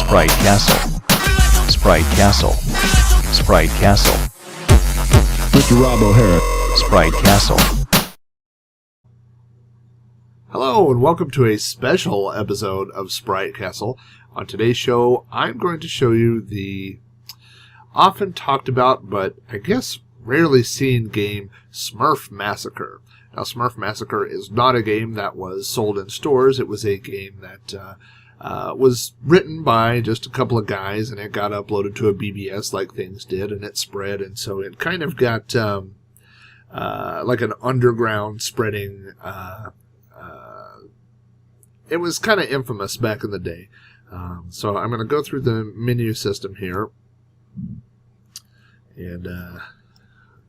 Sprite Castle. Sprite Castle. Sprite Castle. Mr. Rob O'Hara. Sprite Castle. Hello and welcome to a special episode of Sprite Castle. On today's show, I'm going to show you the often talked about, but I guess rarely seen game, Smurf Massacre. Now, Smurf Massacre is not a game that was sold in stores. It was a game that was written by just a couple of guys, and it got uploaded to a BBS like things did, and it spread, and so it kind of got like an underground spreading. It was kind of infamous back in the day. So I'm going to go through the menu system here, and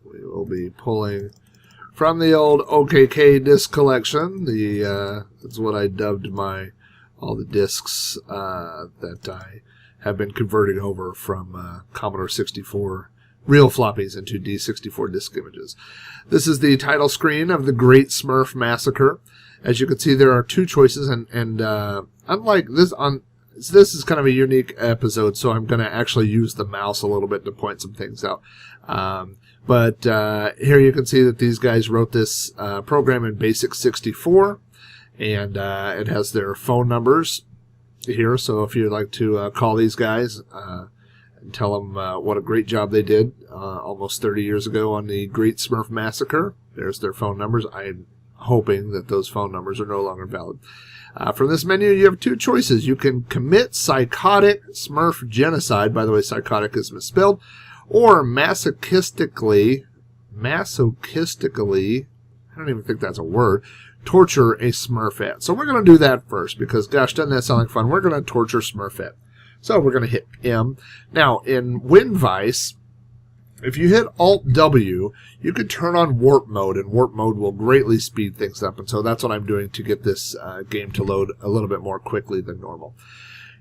we will be pulling from the old OKK disc collection. That's what I dubbed all the discs that I have been converting over from Commodore 64 real floppies into D64 disc images. This is the title screen of the Great Smurf Massacre. As you can see, there are two choices, and unlike this, this is kind of a unique episode, so I'm going to actually use the mouse a little bit to point some things out. But here you can see that these guys wrote this program in Basic 64, and it has their phone numbers here. So if you'd like to call these guys and tell them what a great job they did almost 30 years ago on the Great Smurf Massacre, there's their phone numbers. I'm hoping that those phone numbers are no longer valid. From this menu, you have two choices. You can commit psychotic Smurf genocide. By the way, psychotic is misspelled. Or masochistically, I don't even think that's a word, torture a Smurfette. So we're going to do that first because, gosh, doesn't that sound like fun? We're going to torture Smurfette. So we're going to hit M. Now, in WinVice, if you hit Alt-W, you can turn on warp mode, and warp mode will greatly speed things up. And so that's what I'm doing to get this game to load a little bit more quickly than normal.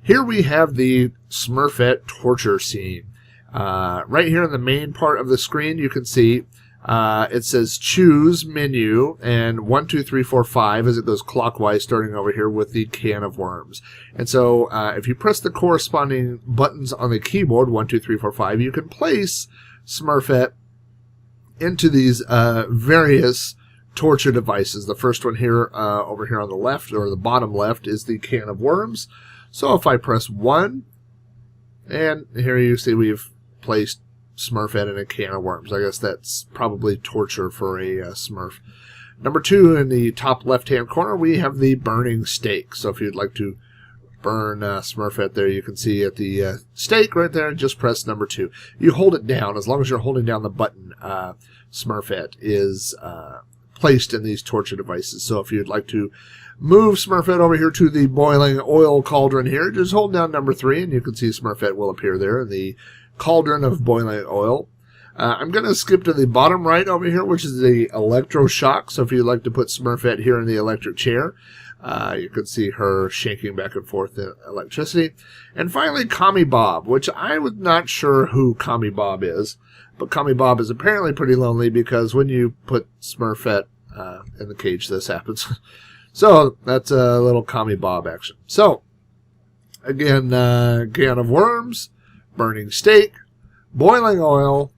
Here we have the Smurfette torture scene. Right here in the main part of the screen, you can see it says choose menu and 1, 2, 3, 4, 5 as it goes clockwise, starting over here with the can of worms. And so if you press the corresponding buttons on the keyboard, 1, 2, 3, 4, 5, you can place Smurfette into these various torture devices. The first one here, over here on the left, or the bottom left, is the can of worms. So if I press 1, and here you see we've placed Smurfette in a can of worms. I guess that's probably torture for a Smurf. Number 2, in the top left-hand corner, we have the burning stake. So if you'd like to burn Smurfette there, you can see at the stake right there, just press number 2. You hold it down. As long as you're holding down the button, Smurfette is placed in these torture devices. So if you'd like to move Smurfette over here to the boiling oil cauldron here, just hold down number 3, and you can see Smurfette will appear there in the cauldron of boiling oil. I'm going to skip to the bottom right over here, which is the electroshock. So if you'd like to put Smurfette here in the electric chair, you can see her shaking back and forth in electricity. And finally, Commie Bob, which I was not sure who Commie Bob is, but Commie Bob is apparently pretty lonely because when you put Smurfette in the cage, this happens. So that's a little Commie Bob action. So again, can of worms, burning steak, boiling oil,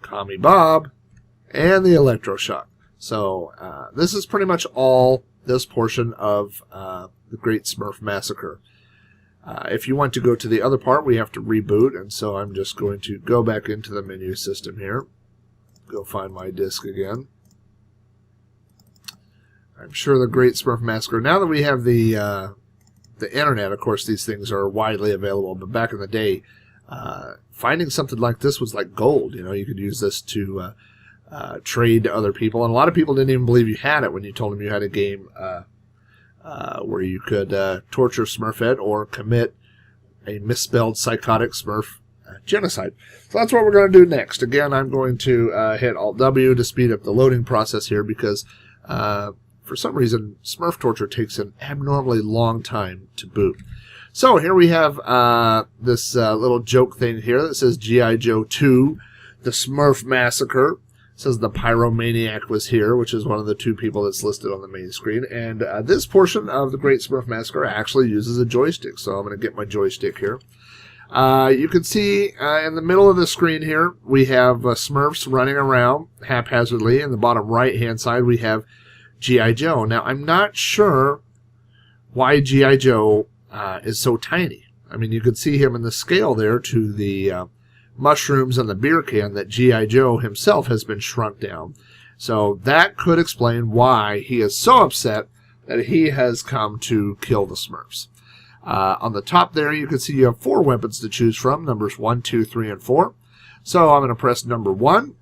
Commie Bob, and the electroshock. So this is pretty much all this portion of the Great Smurf Massacre. If you want to go to the other part, we have to reboot, and so I'm just going to go back into the menu system here. Go find my disc again. I'm sure the Great Smurf Massacre. Now that we have the internet, of course, these things are widely available. But back in the day, finding something like this was like gold. You know, you could use this to trade to other people, and a lot of people didn't even believe you had it when you told them you had a game where you could torture Smurfette or commit a misspelled psychotic Smurf genocide. So that's what we're going to do next. Again, I'm going to hit Alt-W to speed up the loading process here because for some reason Smurf torture takes an abnormally long time to boot. So here we have this little joke thing here that says G.I. Joe 2, the Smurf Massacre. says the Pyromaniac was here, which is one of the two people that's listed on the main screen. And this portion of the Great Smurf Massacre actually uses a joystick. So I'm going to get my joystick here. You can see in the middle of the screen here, we have Smurfs running around haphazardly. In the bottom right-hand side, we have G.I. Joe. Now, I'm not sure why G.I. Joe is so tiny. I mean, you could see him in the scale there to the mushrooms and the beer can that G.I. Joe himself has been shrunk down. So that could explain why he is so upset that he has come to kill the Smurfs. On the top there, you can see you have 4 weapons to choose from, numbers 1, 2, 3, and 4. So I'm going to press number 1.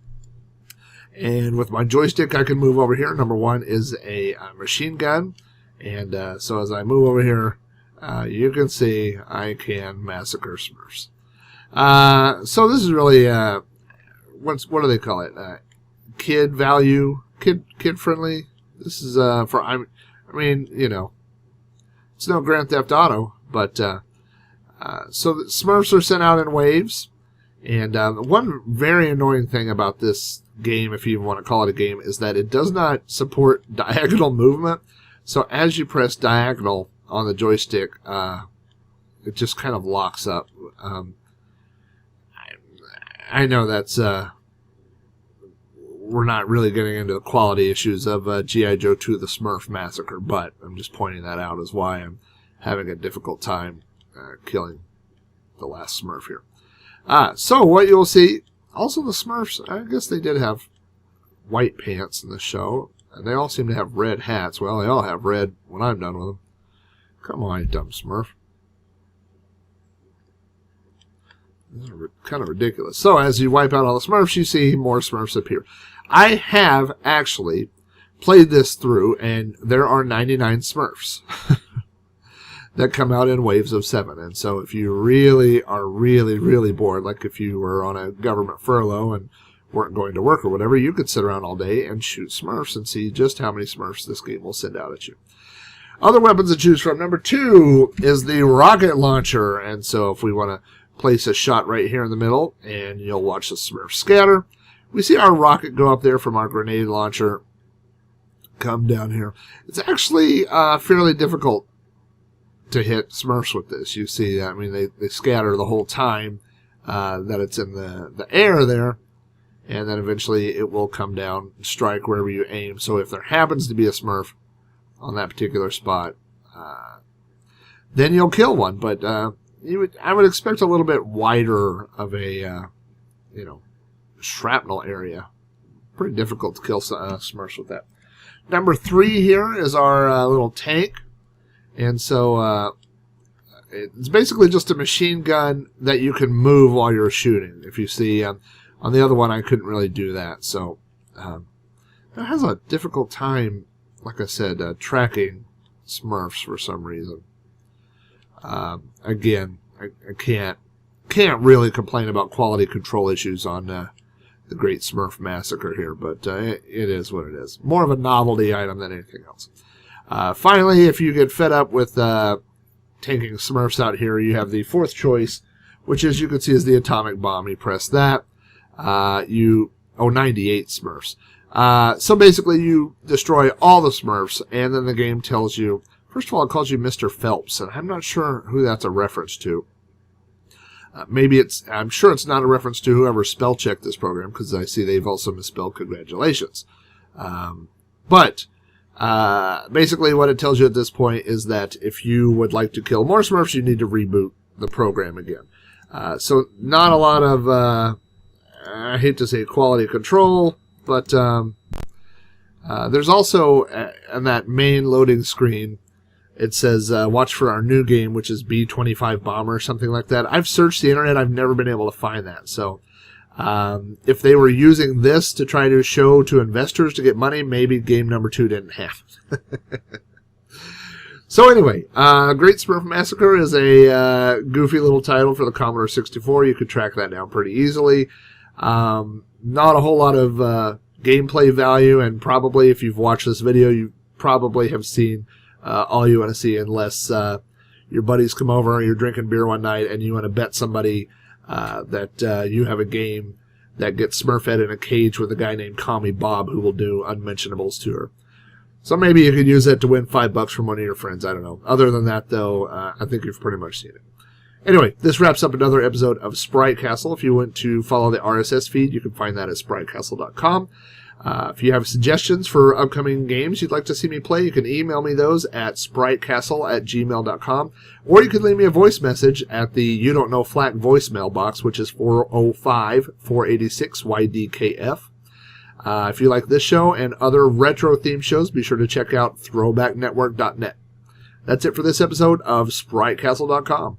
And with my joystick, I can move over here. Number 1 is a machine gun. And so as I move over here, you can see I can massacre Smurfs. So this is really, what do they call it? Kid value, kid friendly. This is for, I mean, you know, it's no Grand Theft Auto, but so the Smurfs are sent out in waves. And one very annoying thing about this game, if you even want to call it a game, is that it does not support diagonal movement. So as you press diagonal on the joystick, it just kind of locks up. I know that's we're not really getting into the quality issues of G.I. Joe 2 The Smurf Massacre, but I'm just pointing that out as why I'm having a difficult time killing the last Smurf here. So what you'll see, also the Smurfs, I guess they did have white pants in the show, and they all seem to have red hats. Well, they all have red when I'm done with them. Come on, you dumb Smurf. This is kind of ridiculous. So as you wipe out all the Smurfs, you see more Smurfs appear. I have actually played this through, and there are 99 Smurfs that come out in waves of 7. And so if you really are really bored, like if you were on a government furlough and weren't going to work or whatever, you could sit around all day and shoot Smurfs and see just how many Smurfs this game will send out at you. Other weapons to choose from. Number 2 is the rocket launcher. And so if we want to place a shot right here in the middle, and you'll watch the Smurf scatter. We see our rocket go up there from our grenade launcher, come down here. It's actually fairly difficult to hit Smurfs with this. You see, I mean, they scatter the whole time that it's in the air there, and then eventually it will come down and strike wherever you aim. So if there happens to be a Smurf on that particular spot, then you'll kill one. But I would expect a little bit wider of a shrapnel area. Pretty difficult to kill Smurfs with that. Number 3 here is our little tank. And so it's basically just a machine gun that you can move while you're shooting. If you see on the other one, I couldn't really do that. So it has a difficult time, like I said, tracking Smurfs for some reason. Again, I can't really complain about quality control issues on the Great Smurf Massacre here, but it is what it is. More of a novelty item than anything else. Finally, if you get fed up with taking Smurfs out here, you have the 4th choice, which, as you can see, is the atomic bomb. You press that. 98 Smurfs. So basically, you destroy all the Smurfs, and then the game tells you, first of all, it calls you Mr. Phelps, and I'm not sure who that's a reference to. I'm sure it's not a reference to whoever spell checked this program, because I see they've also misspelled congratulations. But basically what it tells you at this point is that if you would like to kill more Smurfs, you need to reboot the program again. So not a lot of, I hate to say quality control, but there's also, on that main loading screen, it says, watch for our new game, which is B-25 Bomber or something like that. I've searched the internet. I've never been able to find that. So if they were using this to try to show to investors to get money, maybe game number 2 didn't have it. So anyway, Great Smurf Massacre is a goofy little title for the Commodore 64. You could track that down pretty easily. Not a whole lot of gameplay value, and probably if you've watched this video, you probably have seen all you want to see, unless your buddies come over, or you're drinking beer one night and you want to bet somebody that you have a game that gets Smurfette in a cage with a guy named Commie Bob who will do Unmentionables to her. So maybe you could use that to win $5 from one of your friends. I don't know. Other than that, though, I think you've pretty much seen it. Anyway, this wraps up another episode of Sprite Castle. If you want to follow the RSS feed, you can find that at spritecastle.com. If you have suggestions for upcoming games you'd like to see me play, you can email me those at spritecastle@gmail.com, or you can leave me a voice message at the You Don't Know Flack voicemail box, which is 405-486-YDKF. If you like this show and other retro-themed shows, be sure to check out throwbacknetwork.net. That's it for this episode of SpriteCastle.com.